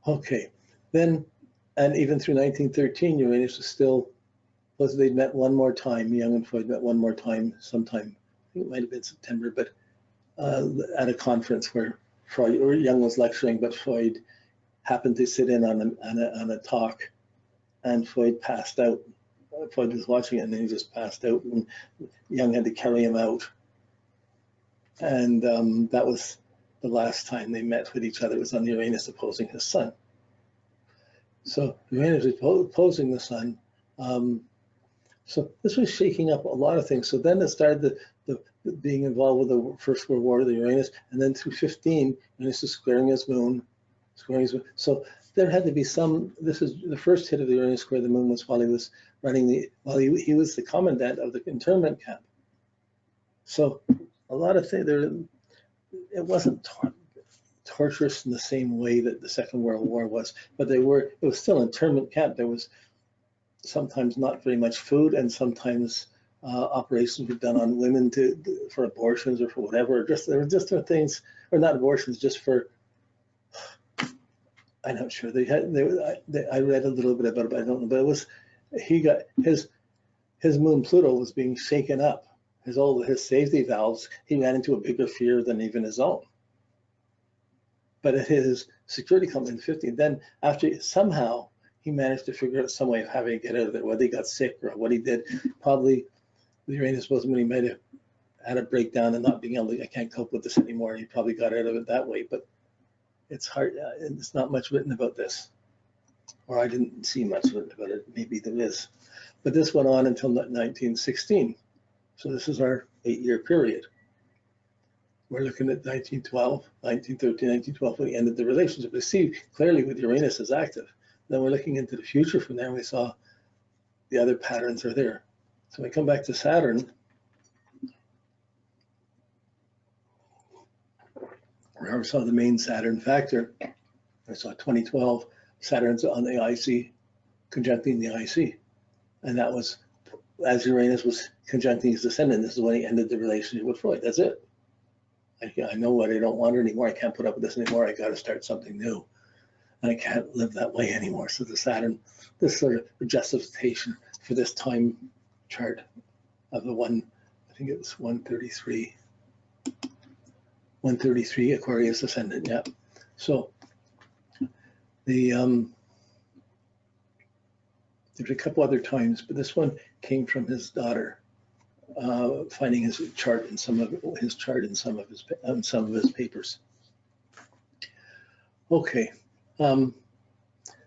Okay, then, and even through 1913, Uranus was still, plus they'd met one more time, Jung and Freud met one more time sometime, I think it might have been September, but at a conference where Freud, or Jung was lecturing, but Freud happened to sit in on a talk, and Freud passed out. Freud was watching it and then he just passed out, and Jung had to carry him out. And that was the last time they met with each other, was on Uranus opposing his sun. So Uranus opposing the sun. So this was shaking up a lot of things. So then it started the being involved with the First World War, the Uranus, and then through 15, Uranus is squaring his moon, So there had to be some, this is the first hit of the Uranus square the moon was while he was running he was the commandant of the internment camp. So a lot of things, it wasn't torturous in the same way that the Second World War was, but it was still internment camp. There was sometimes not very much food, and sometimes operations were done on women for abortions or for whatever. There were just things, or not abortions, just for, I'm not sure. I read a little bit about it, but I don't know. But it was, he got his moon Pluto was being shaken up. His safety valves, he ran into a bigger fear than even his own. But at his security company in 50, then after somehow he managed to figure out some way of having to get out of it, whether he got sick or what he did. Probably the Uranus was when he might have had a breakdown and not being able to, I can't cope with this anymore. And he probably got out of it that way. But it's hard, it's not much written about this. Or I didn't see much written about it. Maybe there is. But this went on until 1916. So this is our 8-year period. We're looking at 1912, 1913, 1912, when he ended the relationship. We see clearly with Uranus is active. Then we're looking into the future from there, and we saw the other patterns are there. So we come back to Saturn. We already saw the main Saturn factor. I saw 2012, Saturn's on the IC, conjuncting the IC. And that was, as Uranus was conjuncting his descendant, this is when he ended the relationship with Freud. That's it. I know what I don't want anymore. I can't put up with this anymore. I got to start something new. And I can't live that way anymore. So the Saturn, this sort of justification for this time chart of the I think it was 133 Aquarius ascendant, yeah. So there's a couple other times, but this one came from his daughter, finding his chart in some of his papers. Okay,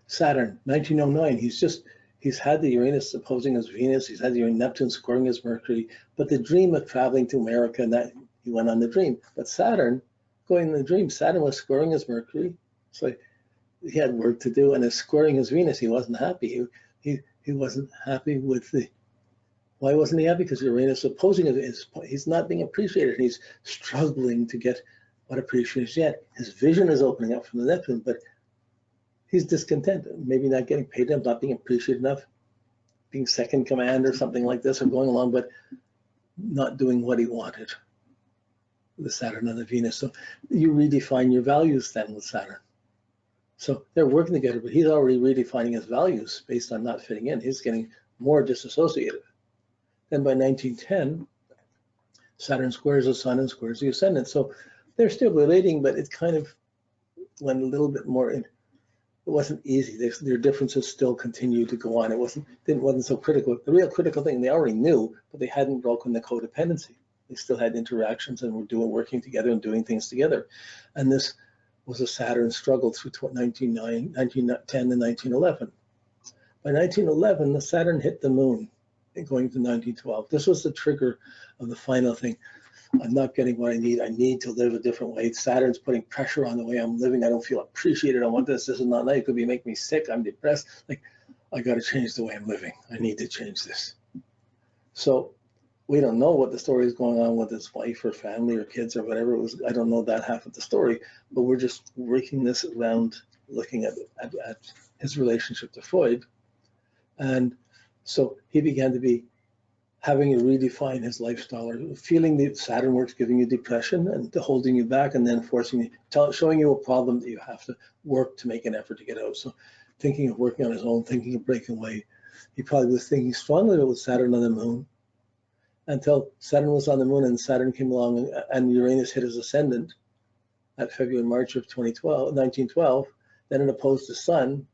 Saturn, 1909. He's had the Uranus opposing his Venus. He's had the Neptune squaring his Mercury. But the dream of traveling to America, and that he went on the dream. But Saturn, going in the dream, Saturn was squaring his Mercury. So he had work to do, and his squaring his Venus, he wasn't happy. He wasn't happy with the. Why wasn't he happy? Because Uranus opposing it. He's not being appreciated. He's struggling to get what appreciation is yet. His vision is opening up from the Neptune, but he's discontent. Maybe not getting paid enough, not being appreciated enough, being second command or something like this, or going along, but not doing what he wanted. The Saturn and the Venus. So you redefine your values then with Saturn. So they're working together, but he's already redefining his values based on not fitting in. He's getting more disassociated. Then by 1910, Saturn squares the Sun and squares the Ascendant. So they're still relating, but it kind of went a little bit more. It wasn't easy. Their differences still continued to go on. It wasn't so critical. The real critical thing they already knew, but they hadn't broken the codependency. They still had interactions and were working together and doing things together. And this was a Saturn struggle through 1910 and 1911. By 1911, the Saturn hit the moon. Going to 1912. This was the trigger of the final thing. I'm not getting what I need. I need to live a different way. Saturn's putting pressure on the way I'm living. I don't feel appreciated. I want this. This is not nice. It could be making me sick. I'm depressed. Like, I got to change the way I'm living. I need to change this. So we don't know what the story is going on with his wife or family or kids or whatever it was. I don't know that half of the story, but we're just working this around, looking at his relationship to Freud. And so he began to be having to redefine his lifestyle, or feeling that Saturn works giving you depression and holding you back, and then forcing you, showing you a problem that you have to work to make an effort to get out. So thinking of working on his own, thinking of breaking away. He probably was thinking strongly with Saturn on the moon, until Saturn was on the moon and Saturn came along and Uranus hit his ascendant at February, March of 1912, then it opposed the Sun,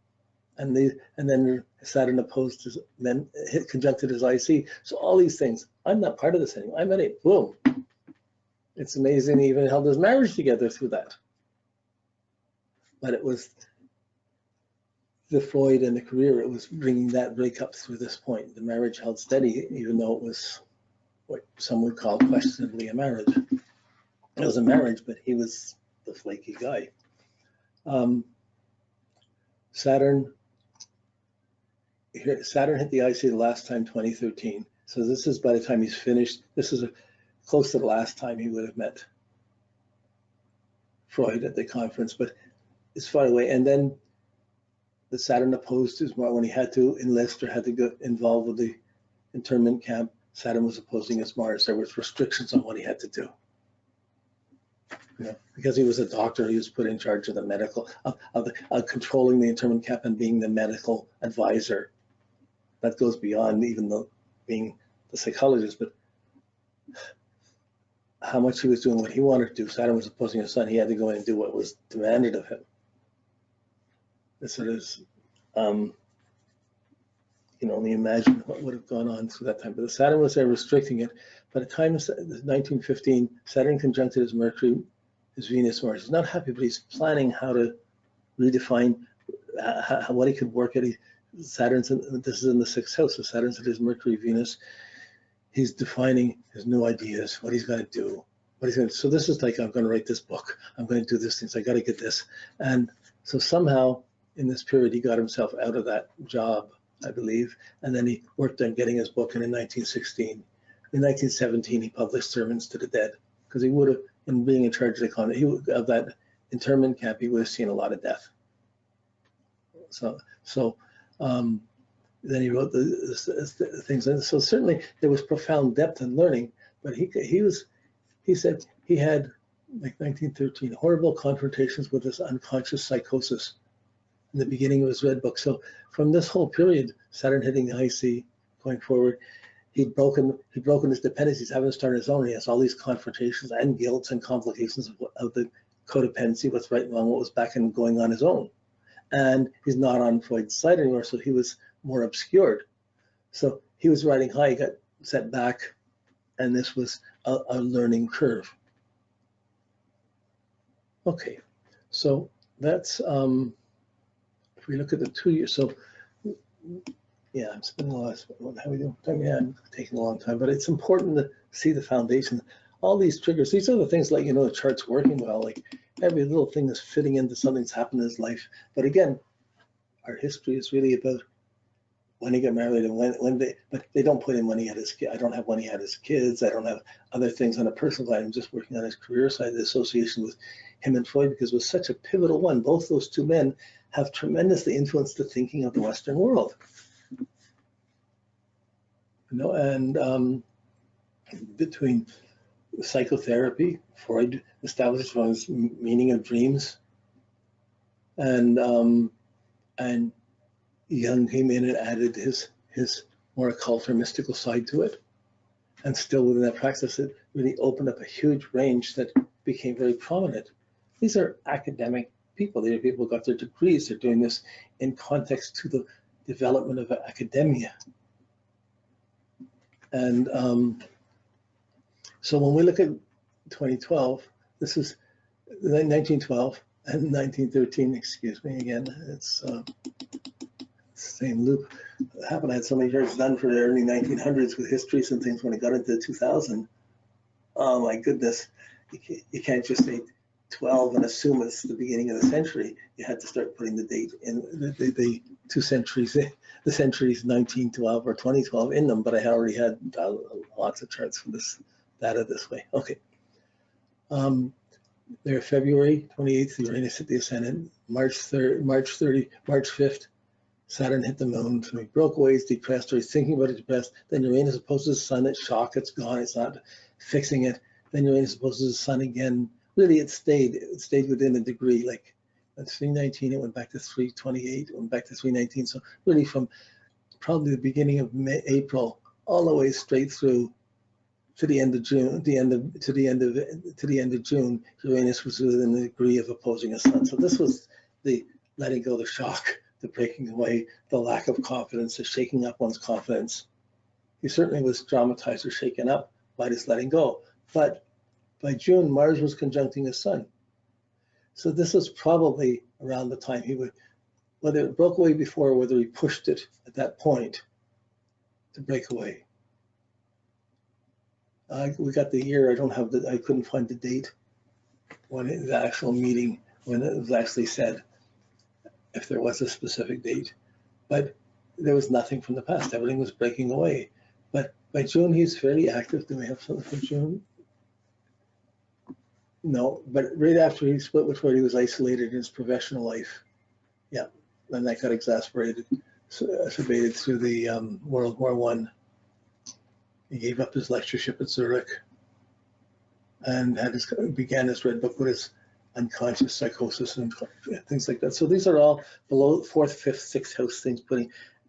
and then Saturn opposed his, then hit conjuncted his IC. So all these things, I'm not part of this anymore. I'm at it. Boom. It's amazing he even held his marriage together through that. But it was the Freud and the career, it was bringing that breakup through this point. The marriage held steady, even though it was what some would call questionably a marriage. It was a marriage, but he was the flaky guy. Saturn hit the IC the last time, 2013. So this is by the time he's finished. This is close to the last time he would have met Freud at the conference, but it's far away. And then the Saturn opposed his, when he had to enlist or had to get involved with the internment camp, Saturn was opposing his Mars. There was restrictions on what he had to do. You know, because he was a doctor, he was put in charge of the medical, of controlling the internment camp and being the medical advisor. That goes beyond even being the psychologist, but how much he was doing what he wanted to do. Saturn was opposing his Sun. He had to go in and do what was demanded of him. So there's, you can only imagine what would have gone on through that time. But the Saturn was there restricting it. By the time of 1915, Saturn conjuncted his Mercury, his Venus, Mars. He's not happy, but he's planning how to redefine what he could work at. Saturn's this is in the 6th house, so Saturn's at his Mercury, Venus. He's defining his new ideas, what he's going to do, what he's going to. So this is like, I'm going to write this book. I'm going to do this things. I got to get this. And so somehow in this period, he got himself out of that job, I believe, and then he worked on getting his book. And in 1916, in 1917, he published Sermons to the Dead, because he would have, in being in charge of the of that internment camp, he would have seen a lot of death. So then he wrote the things. And so certainly there was profound depth in learning, but he said he had, like 1913, horrible confrontations with his unconscious psychosis in the beginning of his Red Book. So from this whole period, Saturn hitting the IC going forward, he'd broken his dependencies, having to start his own. He has all these confrontations and guilts and complications of the codependency, what's right and wrong, what was back and going on his own. And he's not on Freud's side anymore, so he was more obscured. So he was riding high, he got set back, and this was a learning curve. Okay, so that's, if we look at the 2 years, so yeah, I'm spending a lot of, how we doing? Yeah, I'm taking a long time, but it's important to see the foundation. All these triggers, these are the things like, you know, the chart's working well, like every little thing is fitting into something that's happened in his life. But again, our history is really about when he got married and when but they don't put in when he had his kids. I don't have when he had his kids. I don't have other things on a personal side. I'm just working on his career side, the association with him and Freud, because it was such a pivotal one. Both those two men have tremendously influenced the thinking of the Western world. You know, and between psychotherapy, Freud established his meaning of dreams, and Jung came in and added his more occult or mystical side to it. And still within that practice, it really opened up a huge range that became very prominent. These are academic people. These are people who got their degrees. They're doing this in context to the development of academia. And so when we look at 2012, this is 1912 and 1913, excuse me again, it's same loop. It happened, I had so many years done for the early 1900s with histories and things. When I got into 2000, oh my goodness, you can't just say 12 and assume it's the beginning of the century. You had to start putting the date in, the 2 centuries, the centuries 1912 or 2012 in them, but I already had lots of charts for this data this way. Okay. There, February 28th, Uranus hit the ascendant. March 5th, Saturn hit the moon, so he broke away, he's depressed, or he's thinking about it depressed. Then Uranus opposes the sun, it's shock, it's gone, it's not fixing it. Then Uranus opposes the sun again. Really, it stayed within a degree. Like at 319, it went back to 328, it went back to 319. So really from probably the beginning of April, all the way straight through to the end of June, to the end of June, Uranus was within a degree of opposing a sun. So this was the letting go, the shock, the breaking away, the lack of confidence, the shaking up one's confidence. He certainly was traumatized or shaken up by this letting go. But by June, Mars was conjuncting his sun. So this was probably around the time he would, whether it broke away before or whether he pushed it at that point to break away. We got the year, I couldn't find the date when the actual meeting, when it was actually said, if there was a specific date. But there was nothing from the past. Everything was breaking away. But by June, he's fairly active. Do we have something for June? No, but right after he split with Freud, he was isolated in his professional life. Yeah, and that got exacerbated through the World War I. He gave up his lectureship at Zurich and began his red book with his unconscious psychosis and things like that. So these are all below 4th, 5th, 6th house things,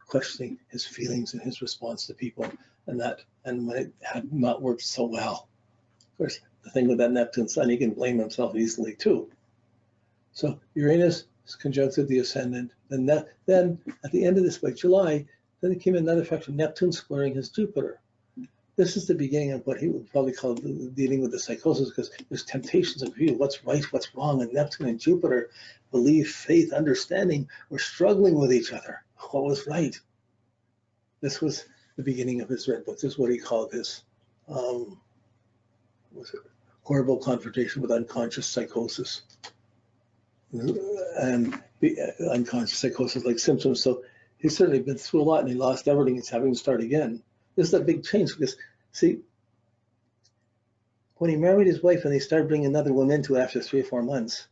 questioning his feelings and his response to people, and when it had not worked so well. Of course, the thing with that Neptune sun, he can blame himself easily too. So Uranus is conjuncted the ascendant, and then at the end of this, by July, then it came another factor, Neptune squaring his Jupiter. This is the beginning of what he would probably call dealing with the psychosis, because there's temptations of view, what's right, what's wrong, and Neptune and Jupiter, belief, faith, understanding, were struggling with each other. What was right? This was the beginning of his red book. This is what he called his horrible confrontation with unconscious psychosis. And unconscious psychosis like symptoms. So he's certainly been through a lot, and he lost everything. He's having to start again. This is a big change, because, see, when he married his wife and they started bringing another woman into it after 3 or 4 months,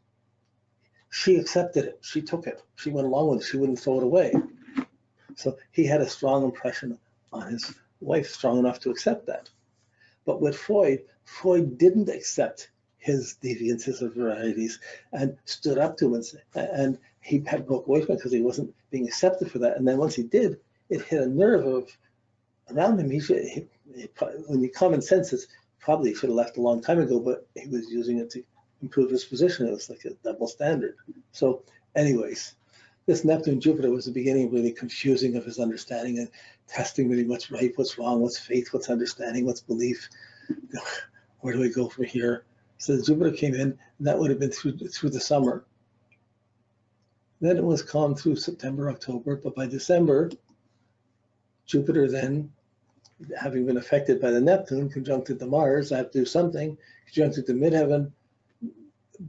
she accepted it. She took it. She went along with it. She wouldn't throw it away. So he had a strong impression on his wife, strong enough to accept that. But with Freud didn't accept his deviance, his varieties, and stood up to him, and he had broke away from it because he wasn't being accepted for that. And then once he did, it hit a nerve around him. When the common sense is probably he should have left a long time ago, but he was using it to improve his position. It was like a double standard. So anyways, this Neptune Jupiter was the beginning of really confusing of his understanding and testing really what's right, what's wrong, what's faith, what's understanding, what's belief. Where do we go from here? So the Jupiter came in, and that would have been through the summer. Then it was calm through September, October, but by December, Jupiter then, having been affected by the Neptune, conjuncted the Mars, I have to do something, conjuncted the midheaven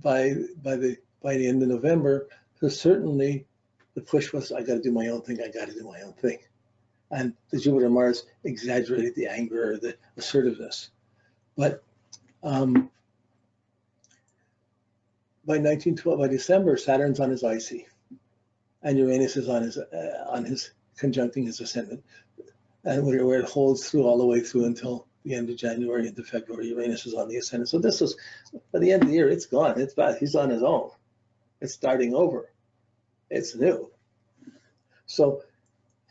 by the end of November. So certainly the push was, I got to do my own thing, And the Jupiter Mars exaggerated the anger or the assertiveness. But by 1912, by December, Saturn's on his IC, and Uranus is on his conjuncting his ascendant, and where it holds through all the way through until the end of January into February. Uranus is on the ascendant. So this was, by the end of the year, it's gone. It's bad. He's on his own. It's starting over. It's new. So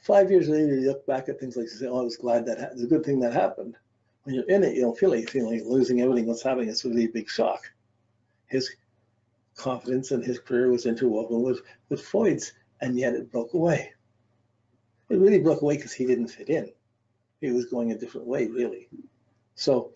5 years later, you look back at things like, you say, oh, I was glad that it's a good thing that happened. When you're in it, you don't feel like you're losing everything what's happening. It's really a big shock. His confidence and his career was interwoven with Freud's, and yet it broke away. It really broke away because he didn't fit in. He was going a different way, really. So